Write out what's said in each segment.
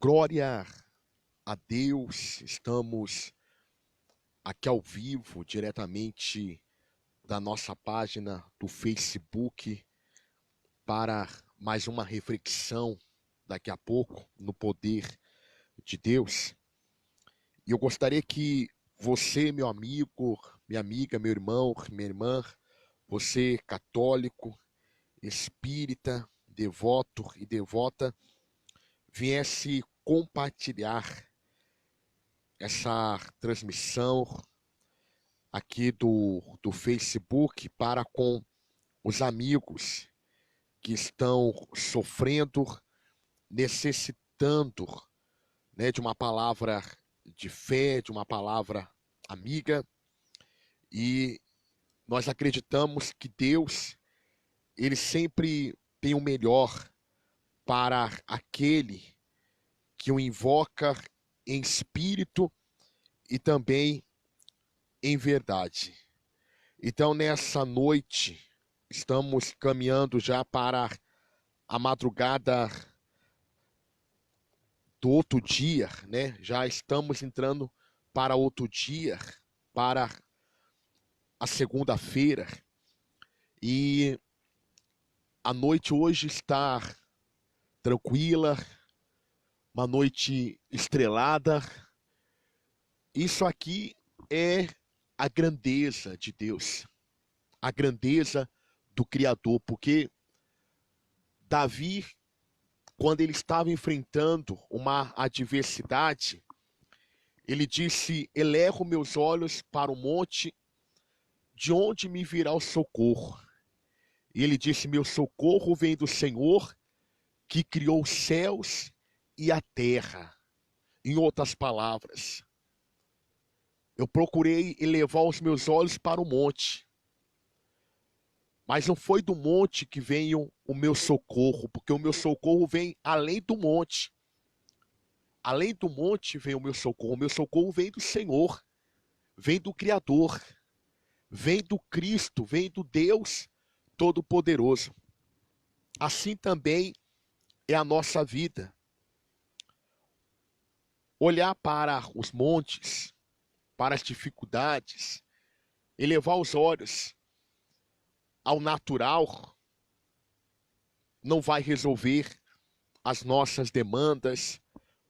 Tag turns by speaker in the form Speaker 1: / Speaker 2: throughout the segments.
Speaker 1: Glória a Deus, estamos aqui ao vivo, diretamente da nossa página do Facebook, para mais uma reflexão daqui a pouco no poder de Deus. E eu gostaria que você, meu amigo, minha amiga, meu irmão, minha irmã, você católico, espírita, devoto e devota, viesse compartilhar essa transmissão aqui do Facebook para com os amigos que estão sofrendo, necessitando, né, de uma palavra de fé, de uma palavra amiga. E nós acreditamos que Deus, ele sempre tem o melhor para aquele que o invoca em espírito e também em verdade. Então, nessa noite, estamos caminhando já para a madrugada do outro dia, né? Já estamos entrando para outro dia, para a segunda-feira. E a noite hoje está tranquila, uma noite estrelada. Isso aqui é a grandeza de Deus, a grandeza do Criador, porque Davi, quando ele estava enfrentando uma adversidade, ele disse: elevo meus olhos para o monte, de onde me virá o socorro? E ele disse: meu socorro vem do Senhor, que criou os céus e a terra. Em outras palavras, eu procurei elevar os meus olhos para o monte, mas não foi do monte que veio o meu socorro, porque o meu socorro vem além do monte. Além do monte vem o meu socorro vem do Senhor, vem do Criador, vem do Cristo, vem do Deus Todo-Poderoso. Assim também é a nossa vida. Olhar para os montes, para as dificuldades, elevar os olhos ao natural, não vai resolver as nossas demandas,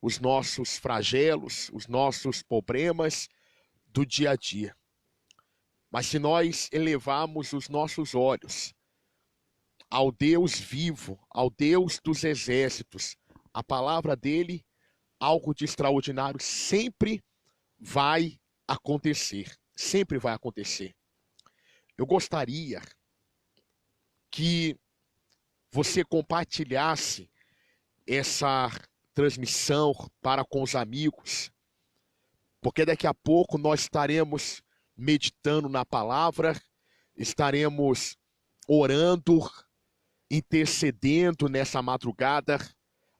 Speaker 1: os nossos flagelos, os nossos problemas do dia a dia. Mas se nós elevarmos os nossos olhos ao Deus vivo, ao Deus dos exércitos, a palavra dele, algo de extraordinário sempre vai acontecer. Sempre vai acontecer. Eu gostaria que você compartilhasse essa transmissão para com os amigos, porque daqui a pouco nós estaremos meditando na palavra, estaremos orando, intercedendo nessa madrugada,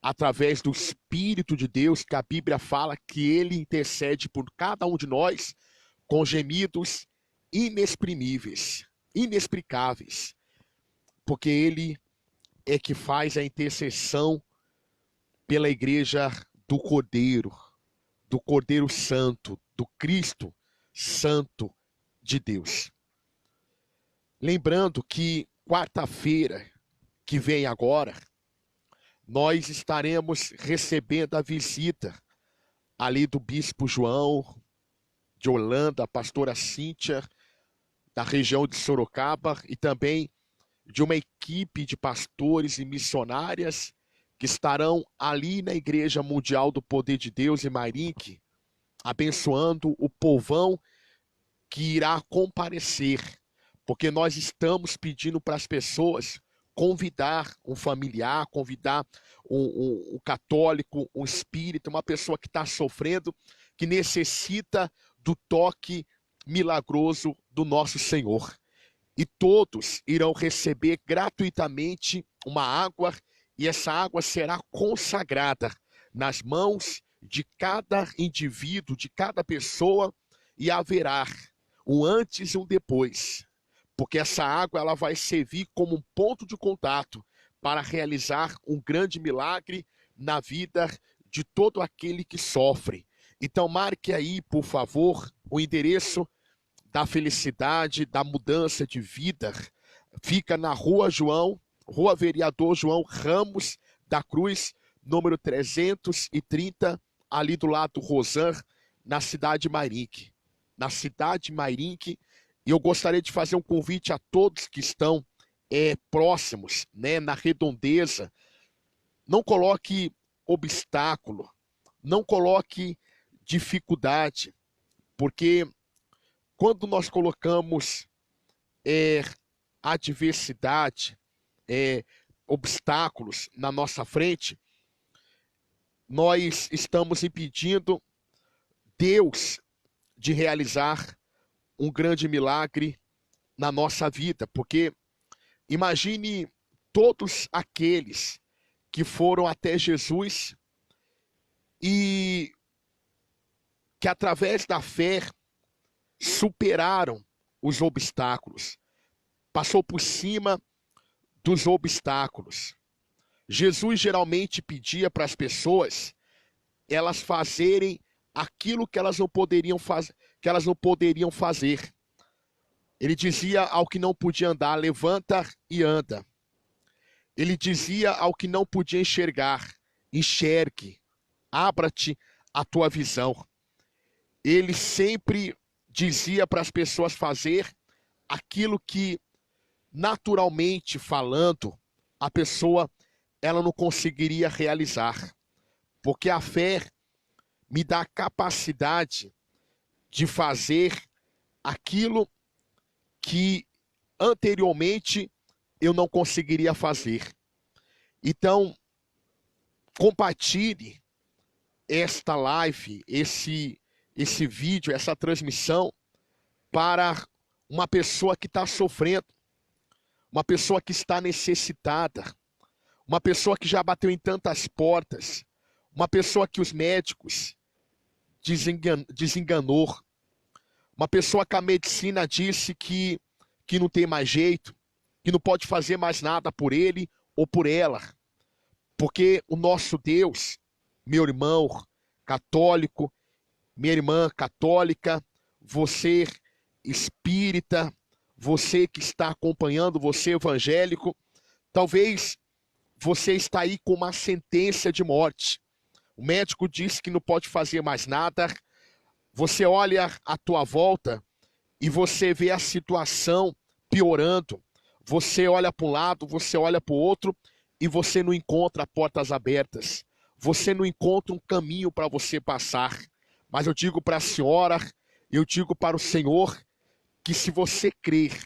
Speaker 1: através do Espírito de Deus, que a Bíblia fala que ele intercede por cada um de nós com gemidos inexprimíveis, inexplicáveis, porque ele é que faz a intercessão pela igreja do Cordeiro Santo, do Cristo Santo de Deus. Lembrando que quarta-feira que vem agora, nós estaremos recebendo a visita ali do Bispo João de Holanda, a pastora Cíntia, da região de Sorocaba, e também de uma equipe de pastores e missionárias que estarão ali na Igreja Mundial do Poder de Deus em Mairink, abençoando o povão que irá comparecer, porque nós estamos pedindo para as pessoas convidar um familiar, convidar um católico, um espírita, uma pessoa que está sofrendo, que necessita do toque milagroso do nosso Senhor. E todos irão receber gratuitamente uma água, e essa água será consagrada nas mãos de cada indivíduo, de cada pessoa, e haverá um antes e um depois, porque essa água ela vai servir como um ponto de contato para realizar um grande milagre na vida de todo aquele que sofre. Então marque aí, por favor, o endereço da felicidade, da mudança de vida. Fica na Rua Vereador João Ramos da Cruz, número 330, ali do lado do Rosan, na cidade de Mairinque. Na cidade de Mairinque. E eu gostaria de fazer um convite a todos que estão próximos, né, na redondeza. Não coloque obstáculo, não coloque dificuldade, porque quando nós colocamos adversidade, obstáculos na nossa frente, nós estamos impedindo Deus de realizar um grande milagre na nossa vida, porque imagine todos aqueles que foram até Jesus e que através da fé superaram os obstáculos, passou por cima dos obstáculos. Jesus geralmente pedia para as pessoas elas fazerem aquilo que elas não poderiam fazer. Ele dizia ao que não podia andar, levanta e anda. Ele dizia ao que não podia enxergar, enxergue, abra-te a tua visão. Ele sempre dizia para as pessoas fazer aquilo que, naturalmente falando, a pessoa ela não conseguiria realizar. Porque a fé me dá a capacidade de fazer aquilo que anteriormente eu não conseguiria fazer. Então, compartilhe esta live, esse vídeo, essa transmissão para uma pessoa que está sofrendo, uma pessoa que está necessitada, uma pessoa que já bateu em tantas portas, uma pessoa que os médicos desenganou, uma pessoa que a medicina disse que não tem mais jeito, que não pode fazer mais nada por ele ou por ela. Porque o nosso Deus, meu irmão católico, minha irmã católica, você espírita, você que está acompanhando, você evangélico, talvez você está aí com uma sentença de morte. O médico disse que não pode fazer mais nada. Você olha à tua volta e você vê a situação piorando. Você olha para um lado, você olha para o outro e você não encontra portas abertas. Você não encontra um caminho para você passar. Mas eu digo para a senhora, eu digo para o Senhor, que se você crer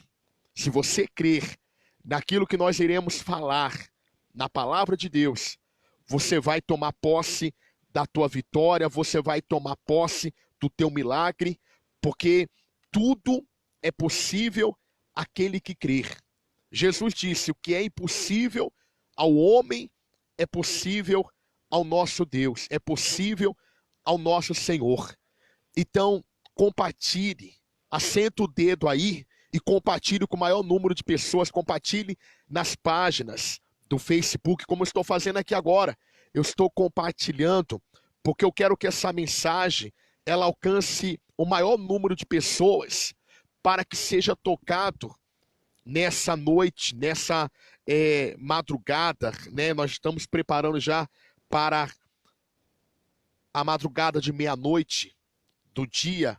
Speaker 1: naquilo que nós iremos falar, na palavra de Deus, você vai tomar posse da tua vitória, você vai tomar posse do teu milagre, porque tudo é possível àquele que crer. Jesus disse: o que é impossível ao homem é possível ao nosso Deus, é possível ao nosso Senhor. Então, compartilhe, assenta o dedo aí e compartilhe com o maior número de pessoas, compartilhe nas páginas do Facebook, como eu estou fazendo aqui agora. Eu estou compartilhando, porque eu quero que essa mensagem ela alcance o maior número de pessoas, para que seja tocado nessa noite, nessa madrugada, né? Nós estamos preparando já para a madrugada de meia-noite do dia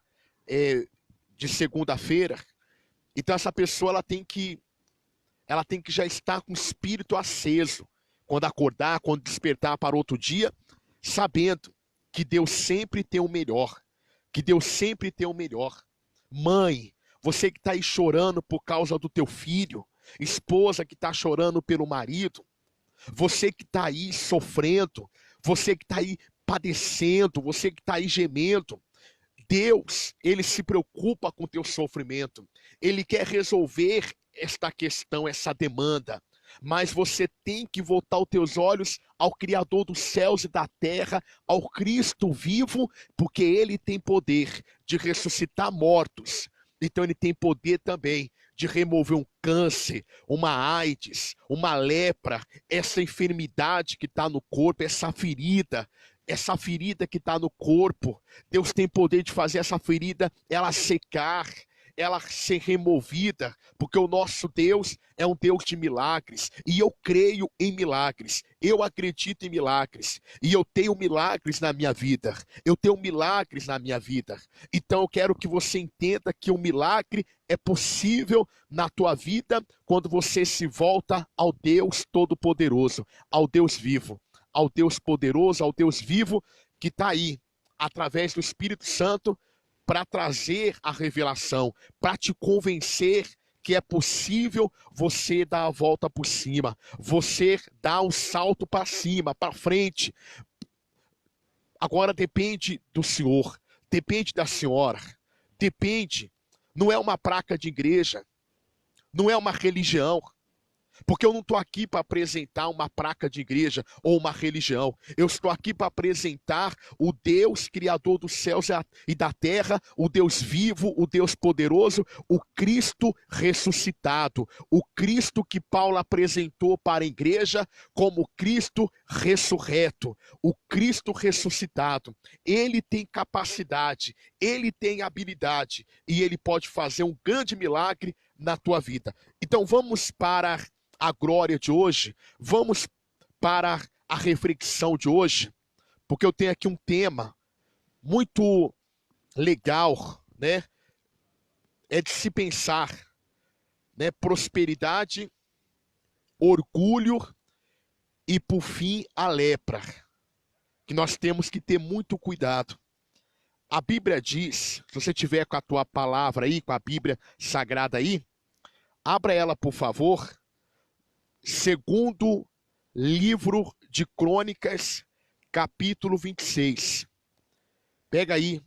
Speaker 1: de segunda-feira. Então essa pessoa ela tem que já estar com o espírito aceso quando acordar, quando despertar para outro dia, sabendo que Deus sempre tem o melhor, que Deus sempre tem o melhor. Mãe, você que está aí chorando por causa do teu filho, esposa que está chorando pelo marido, você que está aí sofrendo, você que está aí padecendo, você que está aí gemendo, Deus, Ele se preocupa com o teu sofrimento, Ele quer resolver esta questão, essa demanda, mas você tem que voltar os teus olhos ao Criador dos céus e da terra, ao Cristo vivo, porque Ele tem poder de ressuscitar mortos. Então Ele tem poder também de remover um câncer, uma AIDS, uma lepra, essa enfermidade que está no corpo, essa ferida, essa ferida que está no corpo, Deus tem poder de fazer essa ferida ela secar, ela ser removida, porque o nosso Deus é um Deus de milagres, e eu creio em milagres, eu acredito em milagres, e eu tenho milagres na minha vida, eu tenho milagres na minha vida. Então eu quero que você entenda que o milagre é possível na tua vida quando você se volta ao Deus Todo-Poderoso, ao Deus vivo, ao Deus poderoso, ao Deus vivo que está aí, através do Espírito Santo, para trazer a revelação, para te convencer que é possível você dar a volta por cima, você dar um salto para cima, para frente. Agora depende do senhor, depende da senhora, depende. Não é uma placa de igreja, não é uma religião. Porque eu não estou aqui para apresentar uma placa de igreja ou uma religião. Eu estou aqui para apresentar o Deus Criador dos céus e da terra, o Deus vivo, o Deus poderoso, o Cristo ressuscitado. O Cristo que Paulo apresentou para a igreja como Cristo ressurreto. O Cristo ressuscitado. Ele tem capacidade, ele tem habilidade e ele pode fazer um grande milagre na tua vida. Então vamos para a glória de hoje, vamos para a reflexão de hoje, porque eu tenho aqui um tema muito legal, né? É de se pensar, né? Prosperidade, orgulho e, por fim, a lepra, que nós temos que ter muito cuidado. A Bíblia diz, se você tiver com a tua palavra aí, com a Bíblia Sagrada aí, abra ela, por favor. Segundo livro de Crônicas, capítulo 26. Pega aí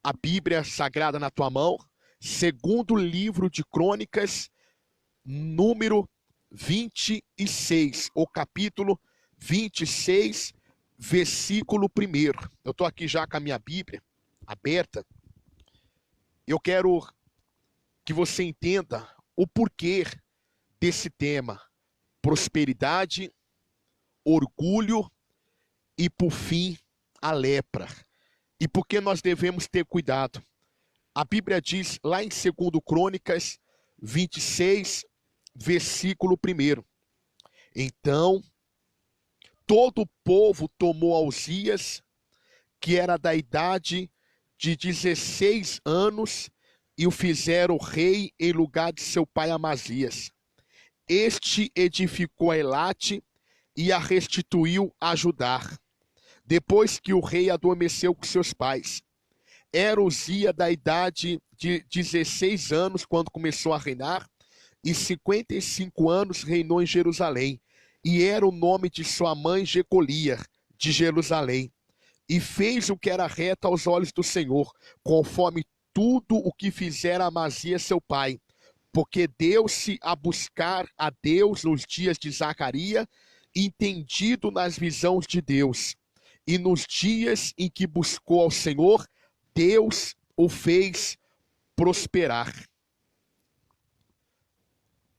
Speaker 1: a Bíblia Sagrada na tua mão. Segundo livro de Crônicas, número 26, o capítulo 26, versículo 1. Eu estou aqui já com a minha Bíblia aberta. Eu quero que você entenda o porquê desse tema. Prosperidade, orgulho e, por fim, a lepra. E por que nós devemos ter cuidado? A Bíblia diz lá em 2 Crônicas 26, versículo 1. Então, todo o povo tomou a Uzias, que era da idade de 16 anos, e o fizeram rei em lugar de seu pai Amazias. Este edificou a Elate e a restituiu a Judá, depois que o rei adormeceu com seus pais. Era Uzias da idade de 16 anos quando começou a reinar, e 55 anos reinou em Jerusalém. E era o nome de sua mãe Jecolia, de Jerusalém. E fez o que era reto aos olhos do Senhor, conforme tudo o que fizera Amazias seu pai. Porque deu-se a buscar a Deus nos dias de Zacarias, entendido nas visões de Deus. E nos dias em que buscou ao Senhor, Deus o fez prosperar.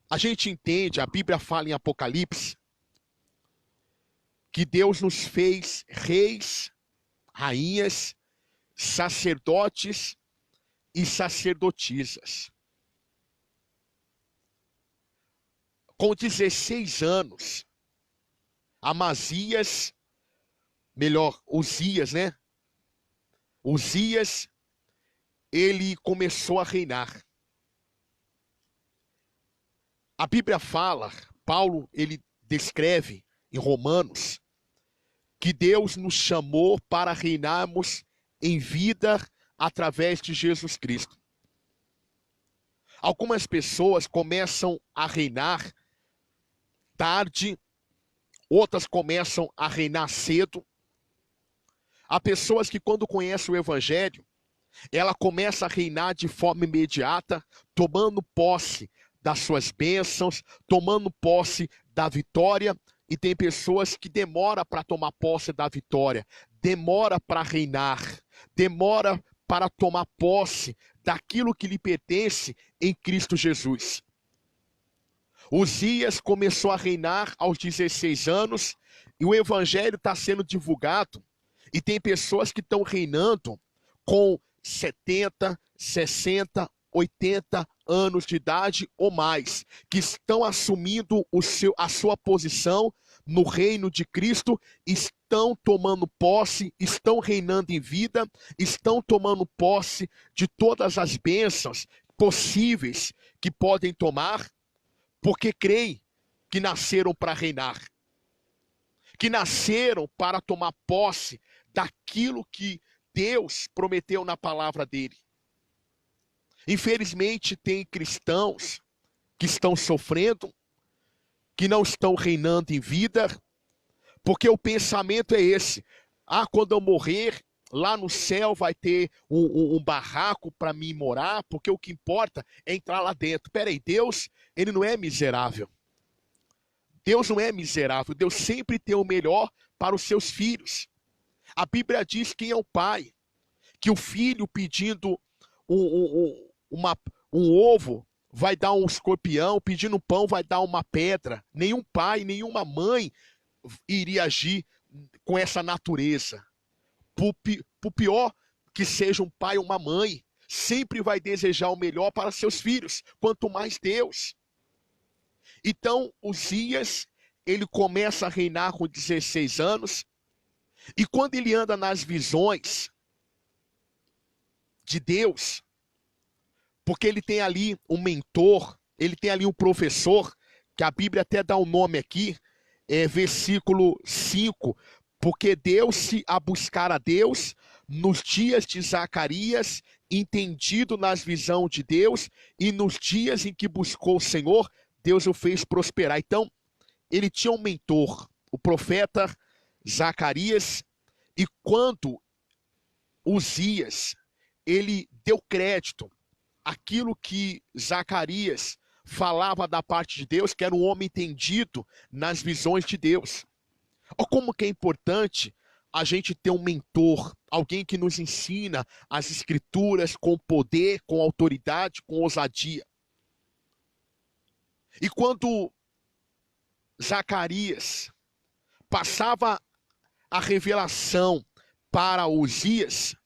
Speaker 1: A gente entende, a Bíblia fala em Apocalipse, que Deus nos fez reis, rainhas, sacerdotes e sacerdotisas. Com 16 anos, Uzias, né? Uzias, ele começou a reinar. A Bíblia fala, Paulo, ele descreve em Romanos, que Deus nos chamou para reinarmos em vida através de Jesus Cristo. Algumas pessoas começam a reinar tarde, outras começam a reinar cedo. Há pessoas que, quando conhecem o Evangelho, ela começa a reinar de forma imediata, tomando posse das suas bênçãos, tomando posse da vitória. E tem pessoas que demoram para tomar posse da vitória, demora para reinar, demora para tomar posse daquilo que lhe pertence em Cristo Jesus. Uzias começou a reinar aos 16 anos e o evangelho está sendo divulgado E tem pessoas que estão reinando com 70, 60, 80 anos de idade ou mais, que estão assumindo a sua posição no reino de Cristo, estão tomando posse, estão reinando em vida, estão tomando posse de todas as bênçãos possíveis que podem tomar, porque creem que nasceram para reinar, que nasceram para tomar posse daquilo que Deus prometeu na palavra dele. Infelizmente, tem cristãos que estão sofrendo, que não estão reinando em vida, porque o pensamento é esse: ah, quando eu morrer, lá no céu vai ter um barraco para mim morar, porque o que importa é entrar lá dentro. Peraí, Deus, ele não é miserável. Deus não é miserável. Deus sempre tem o melhor para os seus filhos. A Bíblia diz quem é o pai, que o filho pedindo um ovo vai dar um escorpião, pedindo pão vai dar uma pedra. Nenhum pai, nenhuma mãe iria agir com essa natureza. Por pior que seja um pai ou uma mãe, sempre vai desejar o melhor para seus filhos, quanto mais Deus. Então, Uzias, ele começa a reinar com 16 anos, e quando ele anda nas visões de Deus, porque ele tem ali um mentor, ele tem ali um professor, que a Bíblia até dá um nome aqui, versículo 5, porque deu-se a buscar a Deus nos dias de Zacarias, entendido nas visões de Deus, e nos dias em que buscou o Senhor, Deus o fez prosperar. Então, ele tinha um mentor, o profeta Zacarias, e quando Uzias, ele deu crédito àquilo que Zacarias falava da parte de Deus, que era um homem entendido nas visões de Deus. Olha como que é importante a gente ter um mentor, alguém que nos ensina as escrituras com poder, com autoridade, com ousadia. E quando Zacarias passava a revelação para Uzias,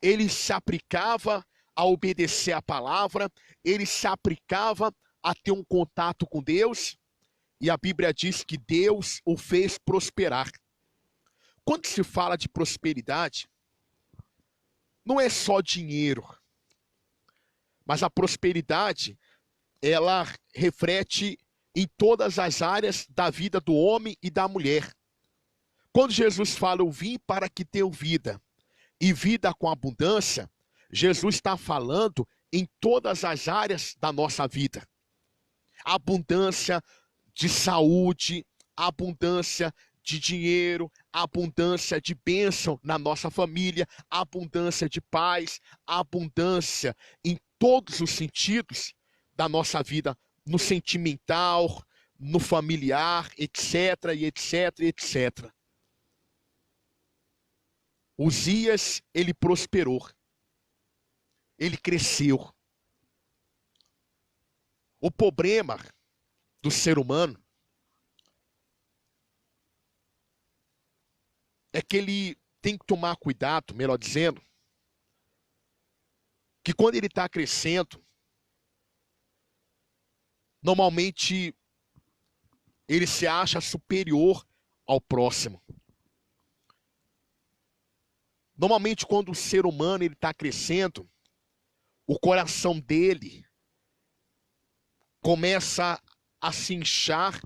Speaker 1: ele se aplicava a obedecer a palavra, ele se aplicava a ter um contato com Deus, e a Bíblia diz que Deus o fez prosperar. Quando se fala de prosperidade, não é só dinheiro, mas a prosperidade, ela reflete em todas as áreas da vida do homem e da mulher. Quando Jesus fala, eu vim para que tenham vida, e vida com abundância, Jesus está falando em todas as áreas da nossa vida. Abundância de saúde, abundância de dinheiro, abundância de bênção na nossa família, abundância de paz, abundância em todos os sentidos da nossa vida, no sentimental, no familiar, etc, e etc, etc. Uzias, ele prosperou. Ele cresceu. O problema do ser humano é que ele tem que tomar cuidado, melhor dizendo, que quando ele está crescendo, normalmente ele se acha superior ao próximo. Normalmente quando o ser humano está crescendo, o coração dele começa a se inchar,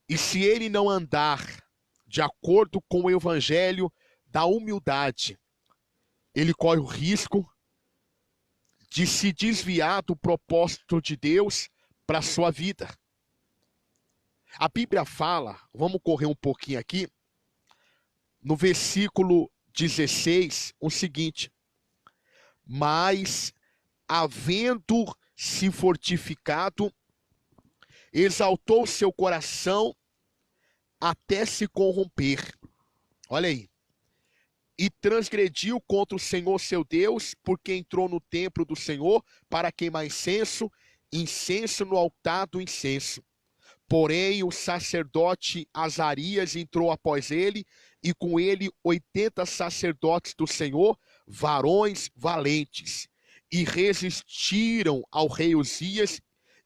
Speaker 1: e se ele não andar de acordo com o evangelho da humildade, ele corre o risco de se desviar do propósito de Deus para a sua vida. A Bíblia fala, vamos correr um pouquinho aqui, no versículo 16, o seguinte: mas, havendo se fortificado, exaltou seu coração até se corromper. Olha aí. E transgrediu contra o Senhor seu Deus, porque entrou no templo do Senhor para queimar incenso no altar do incenso. Porém, o sacerdote Azarias entrou após ele, e com ele 80 sacerdotes do Senhor, varões valentes, e resistiram ao rei Uzias,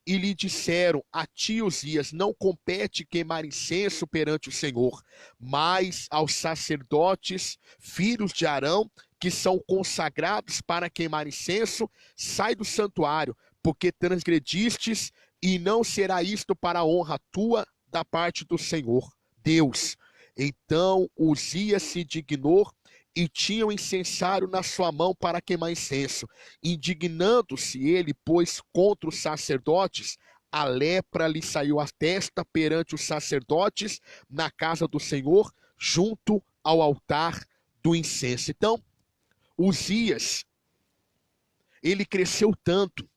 Speaker 1: e lhe disseram: a ti, Uzias, não compete queimar incenso perante o Senhor, mas aos sacerdotes, filhos de Arão, que são consagrados para queimar incenso, sai do santuário, porque transgredistes, e não será isto para a honra tua da parte do Senhor Deus. Então Uzias se dignou e tinha o incensário na sua mão para queimar incenso. Indignando-se ele, pois, contra os sacerdotes, a lepra lhe saiu à testa perante os sacerdotes na casa do Senhor, junto ao altar do incenso. Então, Uzias, ele cresceu tanto,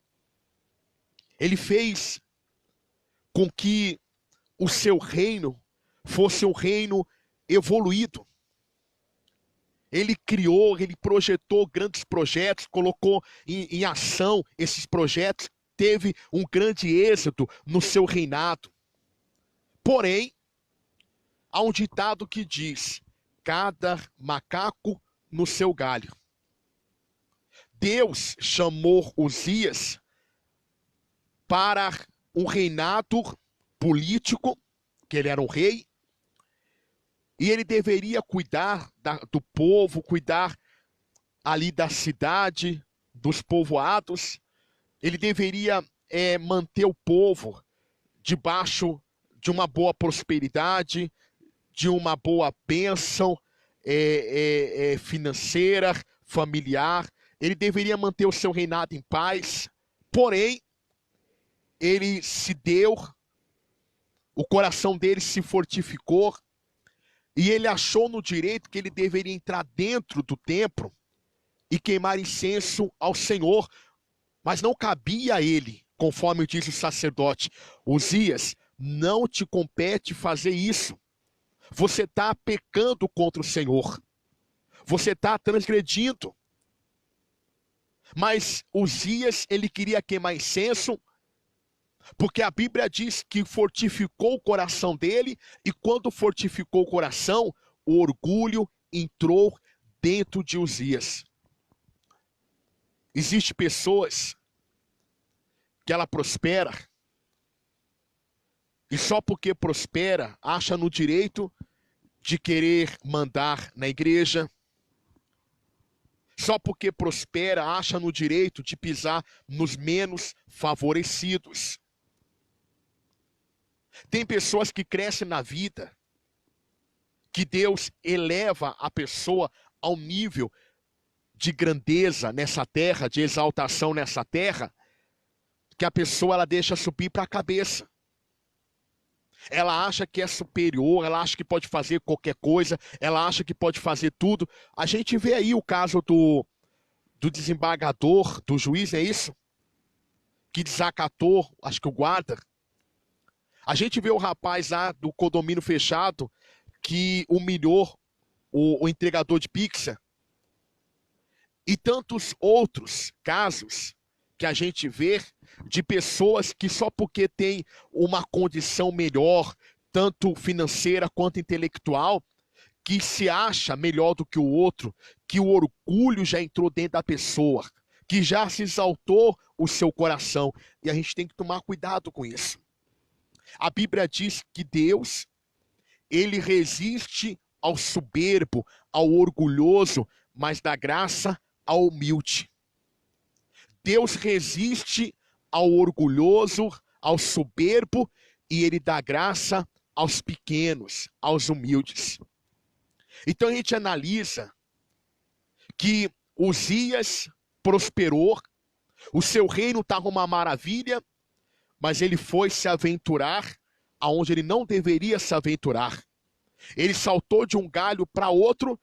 Speaker 1: ele fez com que o seu reino fosse um reino evoluído. Ele criou, ele projetou grandes projetos, colocou em ação esses projetos, teve um grande êxito no seu reinado. Porém, há um ditado que diz: cada macaco no seu galho. Deus chamou Uzias para um reinado político, que ele era um rei, e ele deveria cuidar do povo, cuidar ali da cidade, dos povoados. Ele deveria manter o povo debaixo de uma boa prosperidade, de uma boa bênção financeira, familiar. Ele deveria manter o seu reinado em paz. Porém, ele se deu, o coração dele se fortificou, e ele achou no direito que ele deveria entrar dentro do templo e queimar incenso ao Senhor, mas não cabia a ele, conforme diz o sacerdote: Uzias, não te compete fazer isso. Você está pecando contra o Senhor. Você está transgredindo. Mas Uzias, ele queria queimar incenso, porque a Bíblia diz que fortificou o coração dele, e quando fortificou o coração, o orgulho entrou dentro de Uzias. Existem pessoas que ela prospera, e só porque prospera, acha no direito de querer mandar na igreja. Só porque prospera, acha no direito de pisar nos menos favorecidos. Tem pessoas que crescem na vida, que Deus eleva a pessoa ao nível de grandeza nessa terra, de exaltação nessa terra, que a pessoa ela deixa subir para a cabeça. Ela acha que é superior, ela acha que pode fazer qualquer coisa, ela acha que pode fazer tudo. A gente vê aí o caso do desembargador, do juiz, é isso? Que desacatou, acho que o guarda. A gente vê o rapaz lá do condomínio fechado que humilhou o entregador de pizza. E tantos outros casos que a gente vê de pessoas que só porque tem uma condição melhor, tanto financeira quanto intelectual, que se acha melhor do que o outro, que o orgulho já entrou dentro da pessoa, que já se exaltou o seu coração. E a gente tem que tomar cuidado com isso. A Bíblia diz que Deus, ele resiste ao soberbo, ao orgulhoso, mas dá graça ao humilde. Deus resiste ao orgulhoso, ao soberbo, e ele dá graça aos pequenos, aos humildes. Então a gente analisa que Uzias prosperou, o seu reino estava uma maravilha, mas ele foi se aventurar aonde ele não deveria se aventurar. Ele saltou de um galho para outro,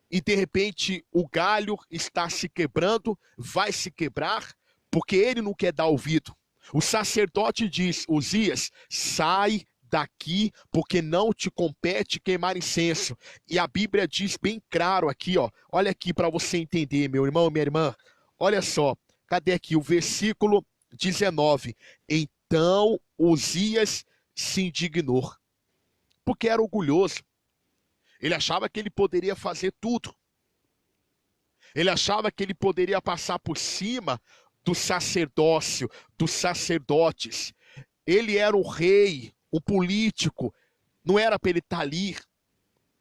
Speaker 1: e de repente o galho está se quebrando, vai se quebrar, porque ele não quer dar ouvido. O sacerdote diz: Uzias, sai daqui, porque não te compete queimar incenso. E a Bíblia diz bem claro aqui, ó. Olha aqui para você entender, meu irmão, minha irmã. Olha só, cadê aqui o versículo 19? Então Uzias se indignou, porque era orgulhoso. Ele achava que ele poderia fazer tudo. Ele achava que ele poderia passar por cima do sacerdócio, dos sacerdotes. Ele era um rei, um político. Não era para ele estar ali.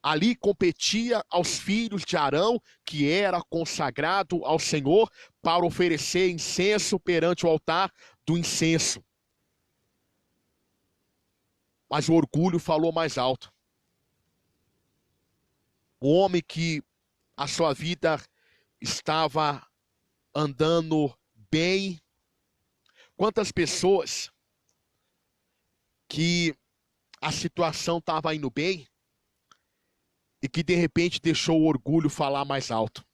Speaker 1: Ali competia aos filhos de Arão, que era consagrado ao Senhor, para oferecer incenso perante o altar do incenso. Mas o orgulho falou mais alto. O homem que a sua vida estava andando bem. Quantas pessoas que a situação estava indo bem e que de repente deixou o orgulho falar mais alto.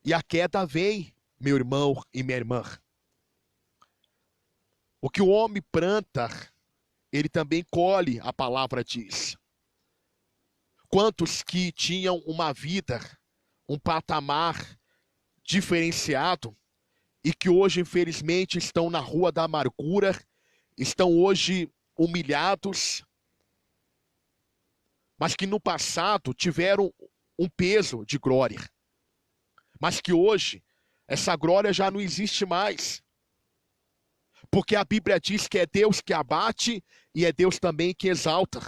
Speaker 1: E a queda vem, meu irmão e minha irmã. O que o homem planta, ele também colhe, a palavra diz. Quantos que tinham uma vida, um patamar diferenciado e que hoje, infelizmente, estão na rua da amargura, estão hoje humilhados, mas que no passado tiveram um peso de glória, mas que hoje essa glória já não existe mais, porque a Bíblia diz que é Deus que abate e é Deus também que exalta.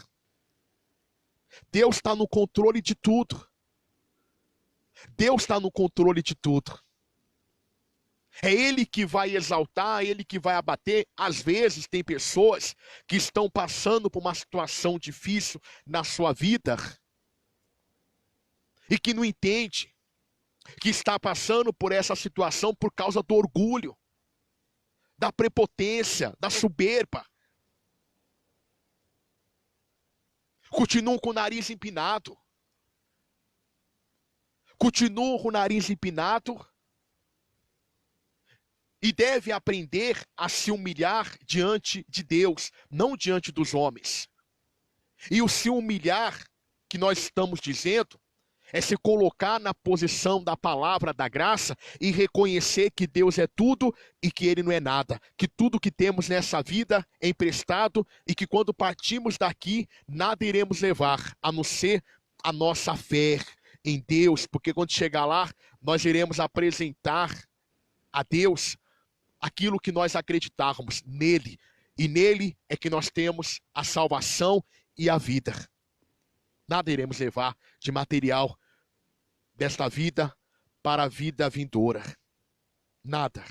Speaker 1: Deus está no controle de tudo. Deus está no controle de tudo. É Ele que vai exaltar, é Ele que vai abater. Às vezes tem pessoas que estão passando por uma situação difícil na sua vida e que não entende que está passando por essa situação por causa do orgulho, da prepotência, da soberba. Continuam com o nariz empinado. Continuam com o nariz empinado. E deve aprender a se humilhar diante de Deus, não diante dos homens. E o se humilhar, que nós estamos dizendo, é se colocar na posição da palavra da graça e reconhecer que Deus é tudo e que Ele não é nada. Que tudo que temos nessa vida é emprestado e que quando partimos daqui, nada iremos levar, a não ser a nossa fé em Deus. Porque quando chegar lá, nós iremos apresentar a Deus aquilo que nós acreditávamos nele. E nele é que nós temos a salvação e a vida. Nada iremos levar de material desta vida para a vida vindoura. Nada.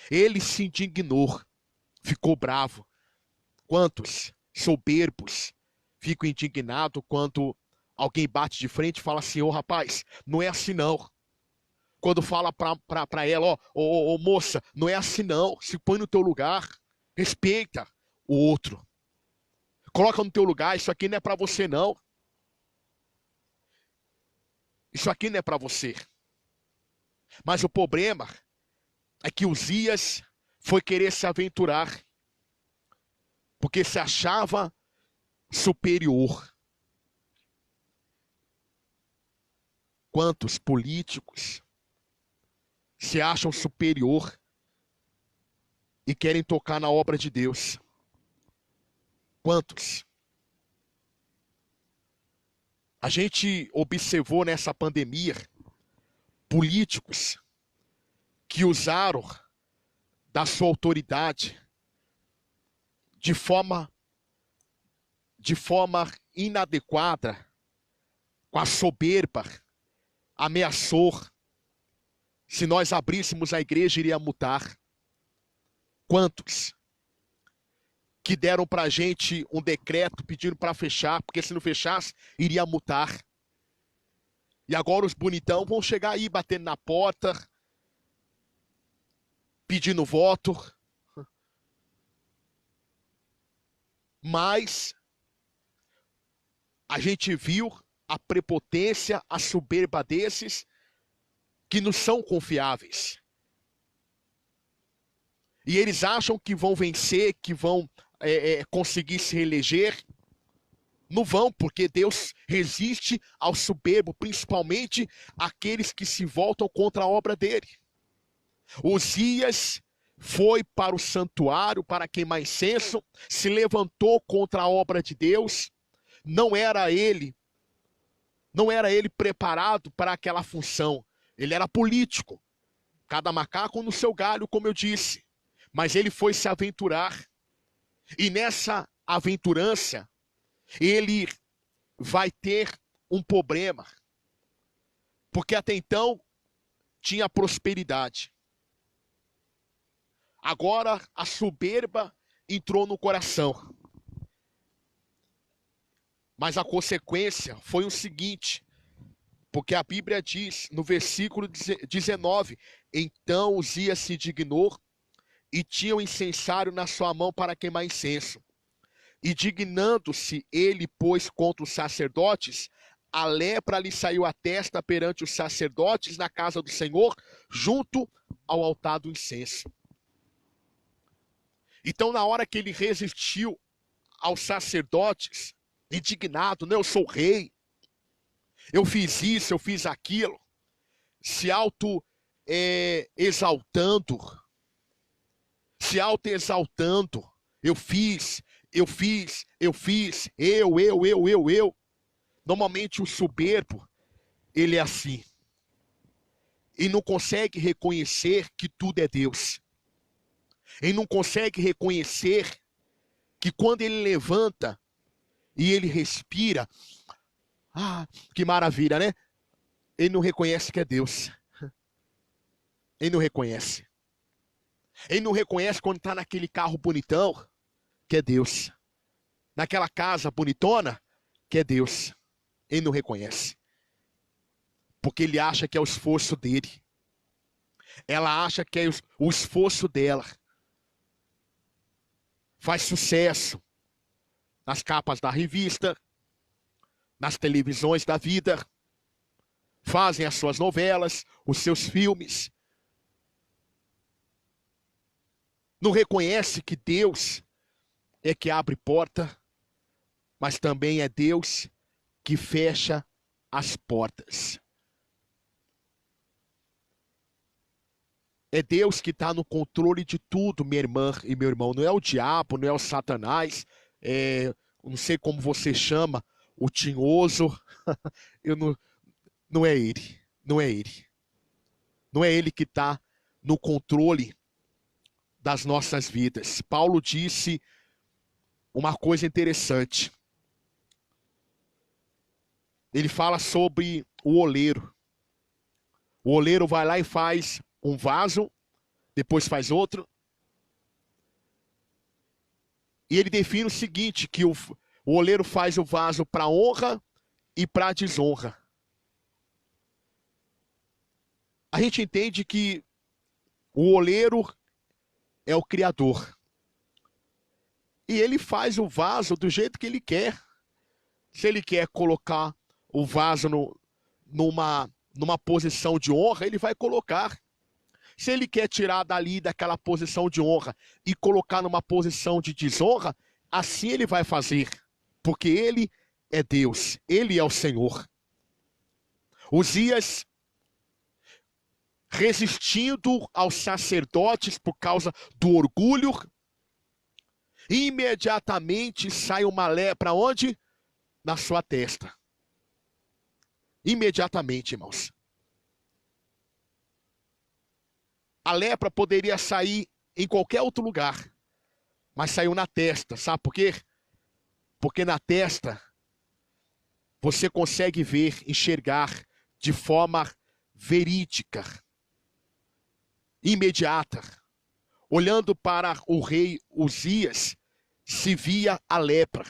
Speaker 1: Ele se indignou, ficou bravo. Quantos soberbos ficam indignados quando alguém bate de frente e fala assim: ô rapaz, não é assim não. Quando fala pra ela, ó, moça, não é assim não, se põe no teu lugar, respeita o outro. Coloca no teu lugar, isso aqui não é pra você não. Isso aqui não é pra você. Mas o problema é que Uzias foi querer se aventurar, porque se achava superior. Quantos políticos se acham superior e querem tocar na obra de Deus? Quantos? A gente observou nessa pandemia políticos que usaram da sua autoridade de forma inadequada, com a soberba, ameaçou. Se nós abríssemos a igreja, iria mutar. Quantos que deram para a gente um decreto pedindo para fechar, porque se não fechasse, iria mutar. E agora os bonitão vão chegar aí, batendo na porta, pedindo voto. Mas a gente viu a prepotência, a soberba desses, que não são confiáveis. E eles acham que vão vencer, que vão conseguir se reeleger. Não vão, porque Deus resiste ao soberbo, principalmente aqueles que se voltam contra a obra dele. Uzias foi para o santuário para queimar incenso, se levantou contra a obra de Deus. Não era ele preparado para aquela função. Ele era político, cada macaco no seu galho, como eu disse. Mas ele foi se aventurar. E nessa aventurança, ele vai ter um problema. Porque até então tinha prosperidade. Agora a soberba entrou no coração. Mas a consequência foi o seguinte, porque a Bíblia diz no versículo 19, então Uzias se dignou e tinha o incensário na sua mão para queimar incenso. E dignando-se ele, pois, contra os sacerdotes, a lepra lhe saiu à testa perante os sacerdotes na casa do Senhor, junto ao altar do incenso. Então, na hora que ele resistiu aos sacerdotes, indignado, eu sou rei, eu fiz isso, eu fiz aquilo, se auto-exaltando, eu fiz. Normalmente o soberbo, ele é assim. E não consegue reconhecer que tudo é Deus. Ele não consegue reconhecer que quando ele levanta e ele respira, que maravilha, né? Ele não reconhece que é Deus. Ele não reconhece. Ele não reconhece quando está naquele carro bonitão, que é Deus. Naquela casa bonitona, que é Deus. Ele não reconhece. Porque ele acha que é o esforço dele. Ela acha que é o esforço dela. Faz sucesso nas capas da revista, nas televisões da vida, fazem as suas novelas, os seus filmes. Não reconhece que Deus é que abre porta, mas também é Deus que fecha as portas. É Deus que está no controle de tudo, minha irmã e meu irmão. Não é o diabo, não é o Satanás, não sei como você chama, o tinhoso. Não é ele. Não é ele. Não é ele que está no controle das nossas vidas. Paulo disse uma coisa interessante. Ele fala sobre o oleiro. O oleiro vai lá e faz um vaso, depois faz outro. E ele define o seguinte, que o oleiro faz o vaso para honra e para desonra. A gente entende que o oleiro é o Criador. E ele faz o vaso do jeito que ele quer. Se ele quer colocar o vaso numa posição de honra, ele vai colocar. Se ele quer tirar dali daquela posição de honra e colocar numa posição de desonra, assim ele vai fazer. Porque ele é Deus, ele é o Senhor. Uzias, resistindo aos sacerdotes por causa do orgulho, imediatamente sai uma lepra onde? Na sua testa. Imediatamente, irmãos. A lepra poderia sair em qualquer outro lugar, mas saiu na testa. Sabe por quê? Porque na testa você consegue ver, enxergar de forma verídica, imediata. Olhando para o rei Uzias, se via a lepra.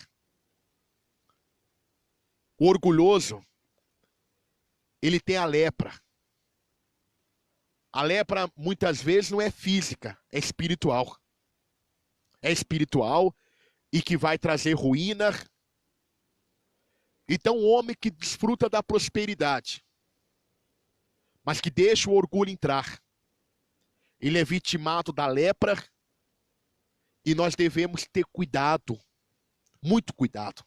Speaker 1: O orgulhoso, ele tem a lepra. A lepra, muitas vezes, não é física, é espiritual. É espiritual e que vai trazer ruína. Então, o homem que desfruta da prosperidade, mas que deixa o orgulho entrar, ele é vitimado da lepra e nós devemos ter cuidado, muito cuidado.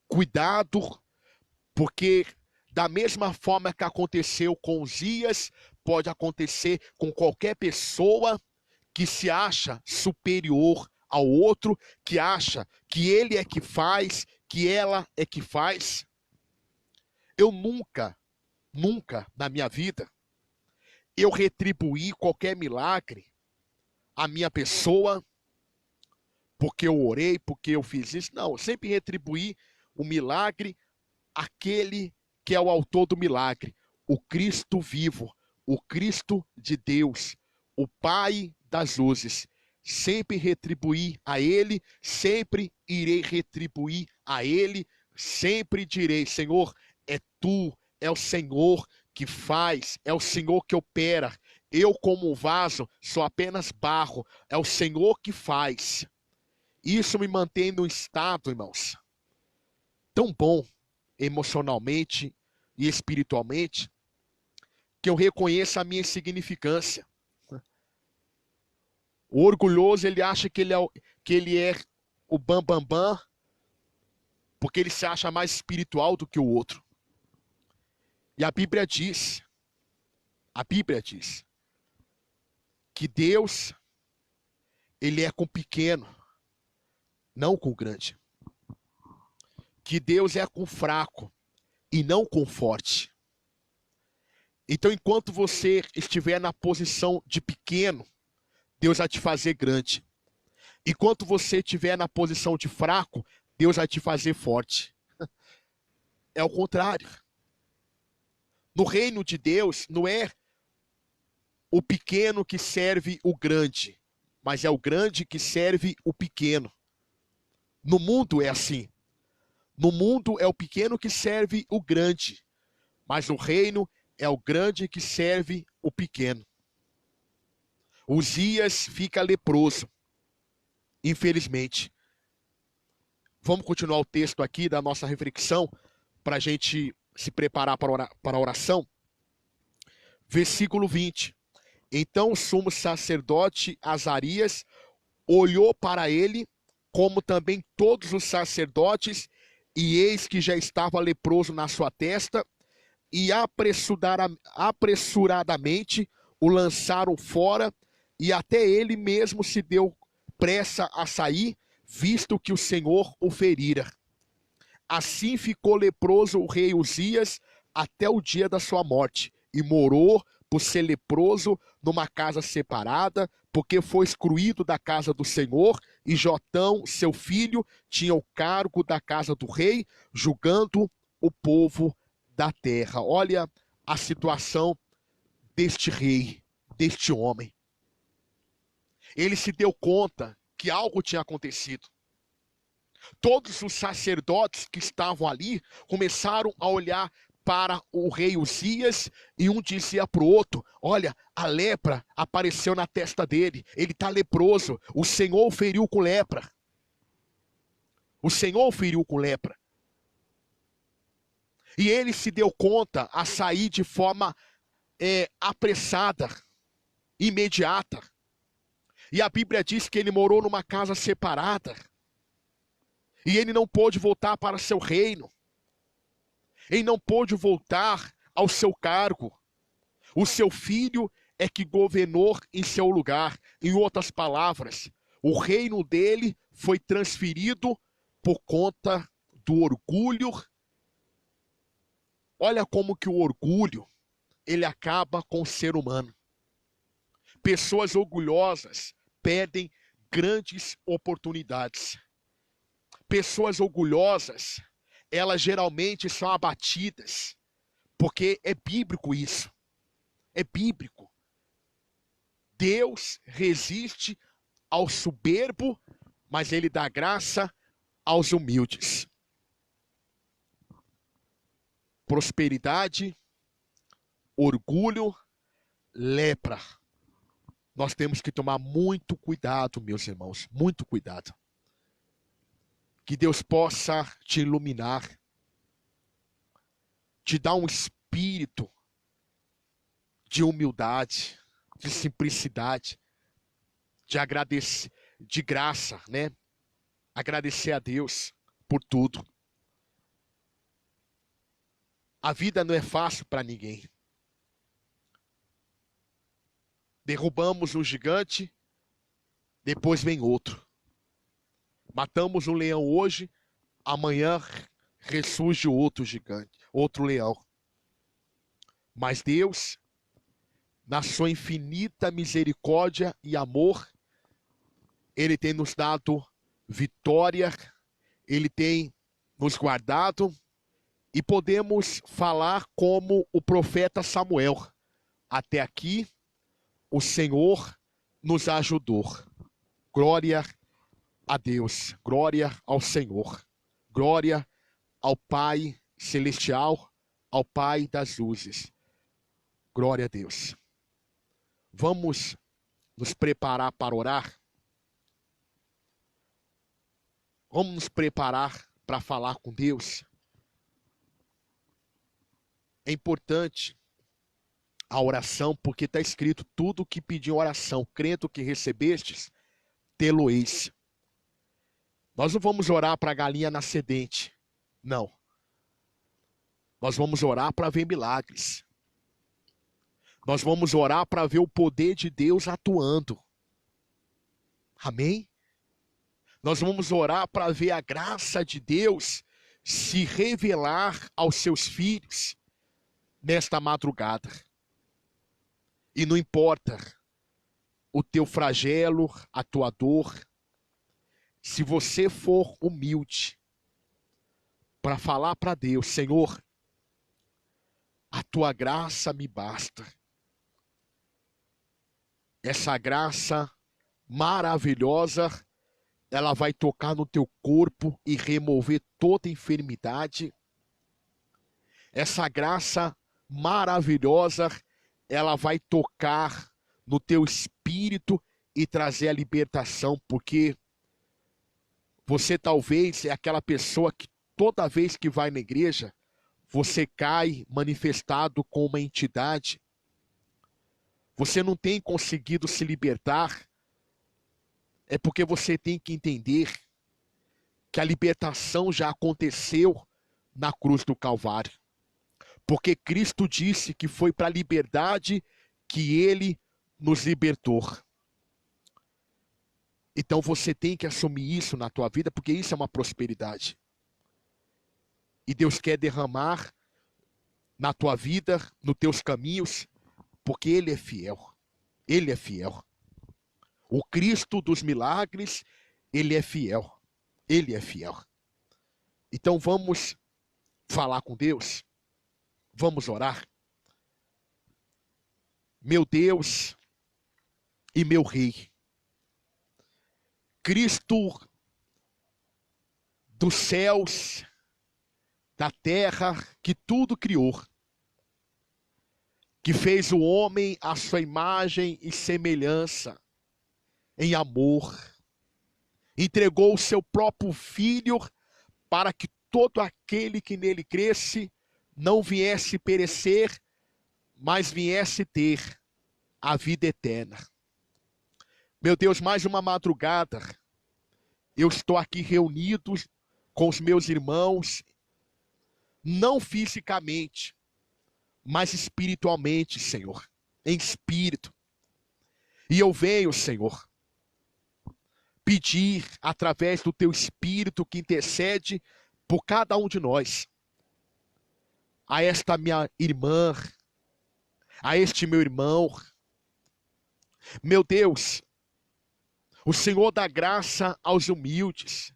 Speaker 1: Cuidado, porque da mesma forma que aconteceu com Uzias, pode acontecer com qualquer pessoa que se acha superior ao outro, que acha que ele é que faz, que ela é que faz. Eu nunca na minha vida, eu retribuí qualquer milagre à minha pessoa, porque eu orei, porque eu fiz isso. Não, eu sempre retribuí o milagre àquele que é o autor do milagre, o Cristo vivo, o Cristo de Deus, o Pai das luzes. Sempre retribuí a Ele, sempre irei retribuir a Ele, sempre direi, Senhor, é Tu, é o Senhor que faz, é o Senhor que opera. Eu, como vaso, sou apenas barro, é o Senhor que faz. Isso me mantém no estado, irmãos, tão bom emocionalmente e espiritualmente, que eu reconheço a minha insignificância. O orgulhoso, ele acha que ele é o bambambam, bam, bam, porque ele se acha mais espiritual do que o outro. E a Bíblia diz que Deus, ele é com o pequeno, não com o grande. Que Deus é com o fraco e não com o forte. Então, enquanto você estiver na posição de pequeno, Deus vai te fazer grande. Enquanto você estiver na posição de fraco, Deus vai te fazer forte. É o contrário. No reino de Deus, não é o pequeno que serve o grande, mas é o grande que serve o pequeno. No mundo é assim. No mundo é o pequeno que serve o grande, mas no reino é o grande que serve o pequeno. Uzias fica leproso, infelizmente. Vamos continuar o texto aqui da nossa reflexão, para a gente se preparar para a oração. Versículo 20. Então o sumo sacerdote Azarias olhou para ele, como também todos os sacerdotes, e eis que já estava leproso na sua testa, e apressuradamente o lançaram fora, e até ele mesmo se deu pressa a sair, visto que o Senhor o ferira. Assim ficou leproso o rei Uzias até o dia da sua morte, e morou por ser leproso numa casa separada, porque foi excluído da casa do Senhor, e Jotão, seu filho, tinha o cargo da casa do rei, julgando o povo da terra. Olha a situação deste rei, deste homem. Ele se deu conta que algo tinha acontecido. Todos os sacerdotes que estavam ali começaram a olhar para o rei Uzias, e um dizia para o outro: olha, a lepra apareceu na testa dele, ele está leproso, o Senhor o feriu com lepra. O Senhor o feriu com lepra. E ele se deu conta a sair de forma apressada, imediata. E a Bíblia diz que ele morou numa casa separada. E ele não pôde voltar para seu reino. Ele não pôde voltar ao seu cargo. O seu filho é que governou em seu lugar. Em outras palavras, o reino dele foi transferido por conta do orgulho. Olha como que o orgulho, ele acaba com o ser humano. Pessoas orgulhosas perdem grandes oportunidades. Pessoas orgulhosas, elas geralmente são abatidas, porque é bíblico isso. É bíblico. Deus resiste ao soberbo, mas ele dá graça aos humildes. Prosperidade, orgulho, lepra. Nós temos que tomar muito cuidado, meus irmãos, muito cuidado. Que Deus possa te iluminar, te dar um espírito de humildade, de simplicidade, de agradecer, de graça, né? Agradecer a Deus por tudo. A vida não é fácil para ninguém. Derrubamos um gigante, depois vem outro. Matamos um leão hoje, amanhã ressurge outro gigante, outro leão. Mas Deus, na sua infinita misericórdia e amor, Ele tem nos dado vitória, Ele tem nos guardado, e podemos falar como o profeta Samuel. Até aqui, o Senhor nos ajudou. Glória a Deus, glória ao Senhor, glória ao Pai Celestial, ao Pai das luzes. Glória a Deus. Vamos nos preparar para orar? Vamos nos preparar para falar com Deus? É importante a oração, porque está escrito: tudo que pediu oração, crendo que recebestes, tê-lo-eis. Nós não vamos orar para a galinha nascedente, não. Nós vamos orar para ver milagres. Nós vamos orar para ver o poder de Deus atuando. Amém? Nós vamos orar para ver a graça de Deus se revelar aos seus filhos nesta madrugada. E não importa o teu flagelo, a tua dor, se você for humilde para falar para Deus: Senhor, a tua graça me basta. Essa graça maravilhosa, ela vai tocar no teu corpo e remover toda enfermidade. Essa graça maravilhosa, ela vai tocar no teu espírito e trazer a libertação, porque você talvez é aquela pessoa que toda vez que vai na igreja, você cai manifestado com uma entidade. Você não tem conseguido se libertar. É porque você tem que entender que a libertação já aconteceu na cruz do Calvário. Porque Cristo disse que foi para a liberdade que Ele nos libertou. Então você tem que assumir isso na tua vida, porque isso é uma prosperidade. E Deus quer derramar na tua vida, nos teus caminhos, porque Ele é fiel. Ele é fiel. O Cristo dos milagres, Ele é fiel. Ele é fiel. Então vamos falar com Deus. Vamos orar. Meu Deus e meu Rei, Cristo dos céus, da terra, que tudo criou, que fez o homem à sua imagem e semelhança, em amor, entregou o seu próprio Filho para que todo aquele que nele cresce não viesse perecer, mas viesse ter a vida eterna. Meu Deus, mais uma madrugada, eu estou aqui reunido com os meus irmãos, não fisicamente, mas espiritualmente, Senhor, em espírito. E eu venho, Senhor, pedir através do teu Espírito que intercede por cada um de nós, a esta minha irmã, a este meu irmão. Meu Deus, o Senhor dá graça aos humildes,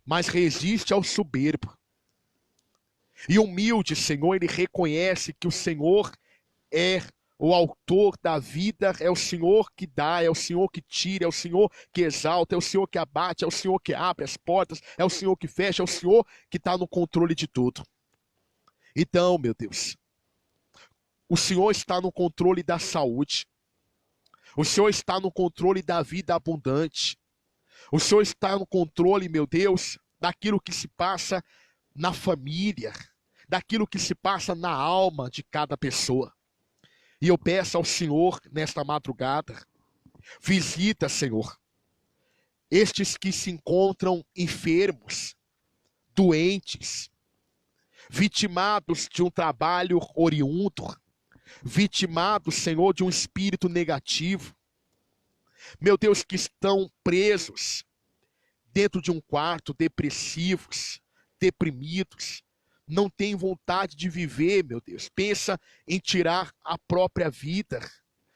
Speaker 1: mas resiste ao soberbo. E humilde, Senhor, ele reconhece que o Senhor é o autor da vida, é o Senhor que dá, é o Senhor que tira, é o Senhor que exalta, é o Senhor que abate, é o Senhor que abre as portas, é o Senhor que fecha, é o Senhor que está no controle de tudo. Então, meu Deus, o Senhor está no controle da saúde, o Senhor está no controle da vida abundante, o Senhor está no controle, meu Deus, daquilo que se passa na família, daquilo que se passa na alma de cada pessoa. E eu peço ao Senhor, nesta madrugada, visita, Senhor, estes que se encontram enfermos, doentes, vitimados de um trabalho oriundo, vitimados, Senhor, de um espírito negativo, meu Deus, que estão presos dentro de um quarto, depressivos, deprimidos, não têm vontade de viver, meu Deus, pensa em tirar a própria vida.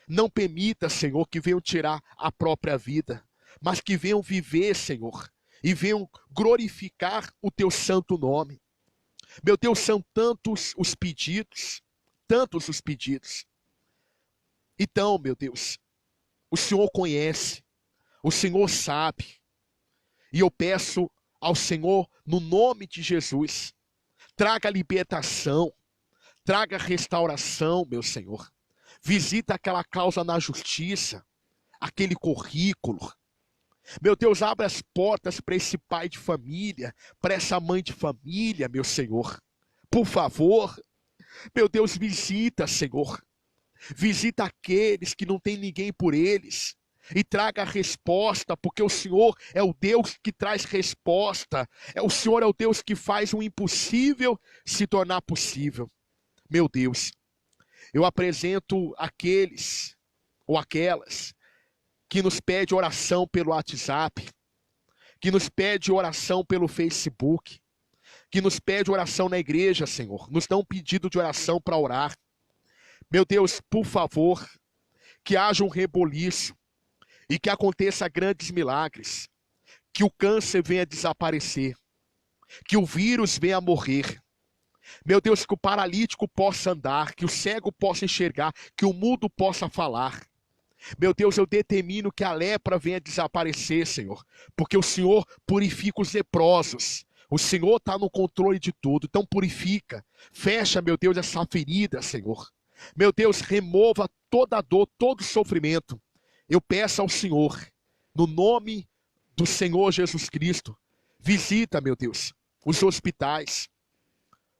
Speaker 1: Não permita, Senhor, que venham tirar a própria vida, mas que venham viver, Senhor, e venham glorificar o teu santo nome. Meu Deus, são tantos os pedidos. Então, meu Deus, o Senhor conhece, o Senhor sabe, e eu peço ao Senhor, no nome de Jesus, traga libertação, traga restauração, meu Senhor. Visita aquela causa na justiça, aquele currículo. Meu Deus, abre as portas para esse pai de família, para essa mãe de família, meu Senhor. Por favor, meu Deus, visita, Senhor. Visita aqueles que não tem ninguém por eles. E traga a resposta, porque o Senhor é o Deus que traz resposta. O Senhor é o Deus que faz o impossível se tornar possível. Meu Deus, eu apresento aqueles ou aquelas que nos pede oração pelo WhatsApp, que nos pede oração pelo Facebook, que nos pede oração na igreja, Senhor. Nos dá um pedido de oração para orar. Meu Deus, por favor, que haja um reboliço e que aconteça grandes milagres, que o câncer venha desaparecer, que o vírus venha morrer. Meu Deus, que o paralítico possa andar, que o cego possa enxergar, que o mudo possa falar. Meu Deus, eu determino que a lepra venha desaparecer, Senhor, porque o Senhor purifica os leprosos. O Senhor está no controle de tudo, então purifica. Fecha, meu Deus, essa ferida, Senhor. Meu Deus, remova toda a dor, todo o sofrimento. Eu peço ao Senhor, no nome do Senhor Jesus Cristo, visita, meu Deus, os hospitais,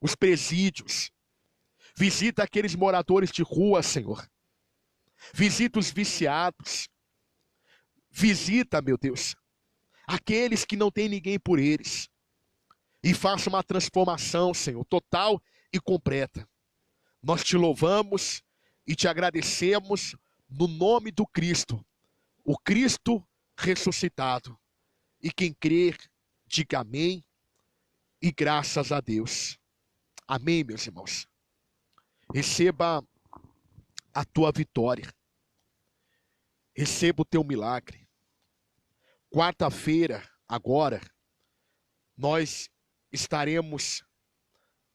Speaker 1: os presídios, visita aqueles moradores de rua, Senhor. Visita os viciados. Visita, meu Deus, aqueles que não têm ninguém por eles. E faça uma transformação, Senhor, total e completa. Nós te louvamos e te agradecemos no nome do Cristo, o Cristo ressuscitado. E quem crer, diga amém e graças a Deus. Amém, meus irmãos. Receba a tua vitória. Receba o teu milagre. Quarta-feira, agora, nós estaremos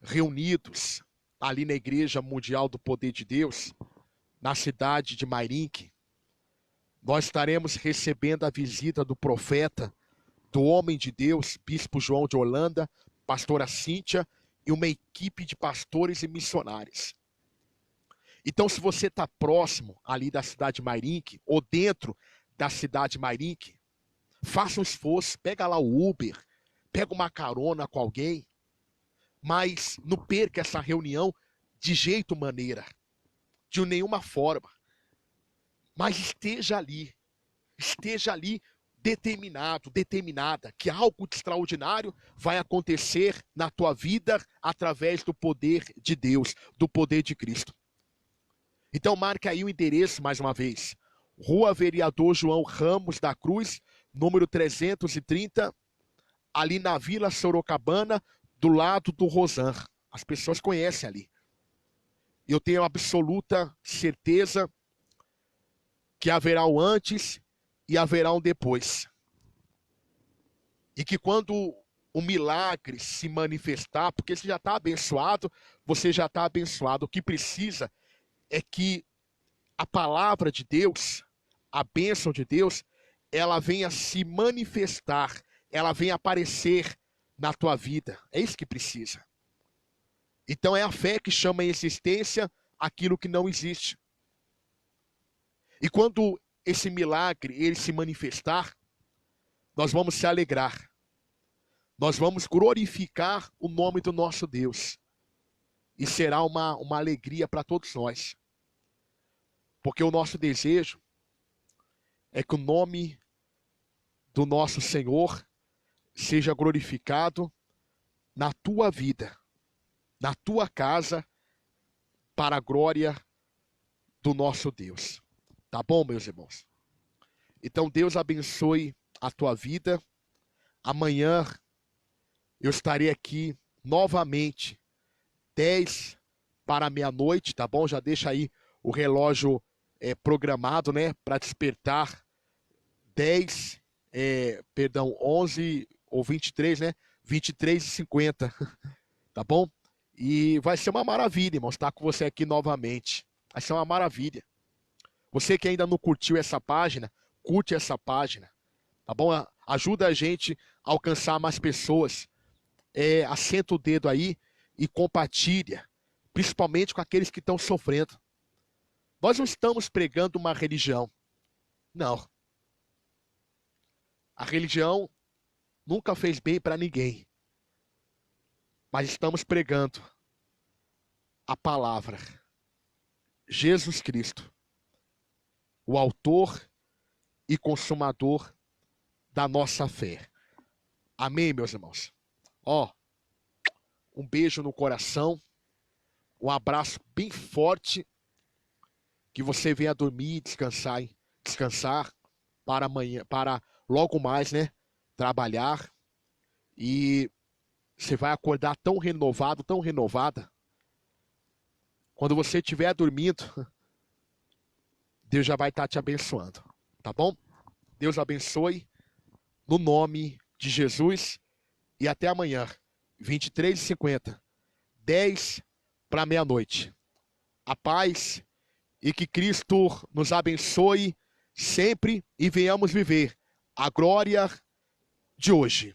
Speaker 1: reunidos ali na Igreja Mundial do Poder de Deus, na cidade de Mairinque. Nós estaremos recebendo a visita do profeta, do homem de Deus, Bispo João de Holanda, pastora Cíntia e uma equipe de pastores e missionários. Então, se você está próximo ali da cidade de Mairinque, ou dentro da cidade de Mairinque, faça um esforço, pega lá o Uber, pega uma carona com alguém, mas não perca essa reunião de jeito maneira, de nenhuma forma. Mas esteja ali determinado, determinada, que algo de extraordinário vai acontecer na tua vida através do poder de Deus, do poder de Cristo. Então marque aí o endereço mais uma vez. Rua Vereador João Ramos da Cruz, número 330, ali na Vila Sorocabana, do lado do Rosan. As pessoas conhecem ali. Eu tenho absoluta certeza que haverá um antes e haverá um depois. E que quando o milagre se manifestar, porque você já está abençoado, você já está abençoado. O que precisa é que a palavra de Deus, a bênção de Deus, ela venha se manifestar, ela venha aparecer na tua vida. É isso que precisa. Então é a fé que chama em existência aquilo que não existe. E quando esse milagre ele se manifestar, nós vamos se alegrar. Nós vamos glorificar o nome do nosso Deus. E será uma alegria para todos nós. Porque o nosso desejo é que o nome do nosso Senhor seja glorificado na tua vida, na tua casa, para a glória do nosso Deus. Tá bom, meus irmãos? Então Deus abençoe a tua vida. Amanhã eu estarei aqui novamente, 10 para meia-noite, tá bom? Já deixa aí o relógio programado, né? Para despertar 11 ou 23, né? 23h50, tá bom? E vai ser uma maravilha, irmãos, estar com você aqui novamente. Vai ser uma maravilha. Você que ainda não curtiu essa página, curte essa página, tá bom? Ajuda a gente a alcançar mais pessoas. Assenta o dedo aí e compartilha, principalmente com aqueles que estão sofrendo. Nós não estamos pregando uma religião. Não. A religião nunca fez bem para ninguém. Mas estamos pregando a palavra. Jesus Cristo, o autor e consumador da nossa fé. Amém, meus irmãos? Um beijo no coração, um abraço bem forte, que você venha dormir e descansar para amanhã, para logo mais, né, trabalhar, e você vai acordar tão renovado, tão renovada. Quando você estiver dormindo, Deus já vai estar te abençoando, tá bom? Deus abençoe, no nome de Jesus, e até amanhã, 23h50, 10 para meia-noite. A paz e que Cristo nos abençoe sempre e venhamos viver a glória de hoje.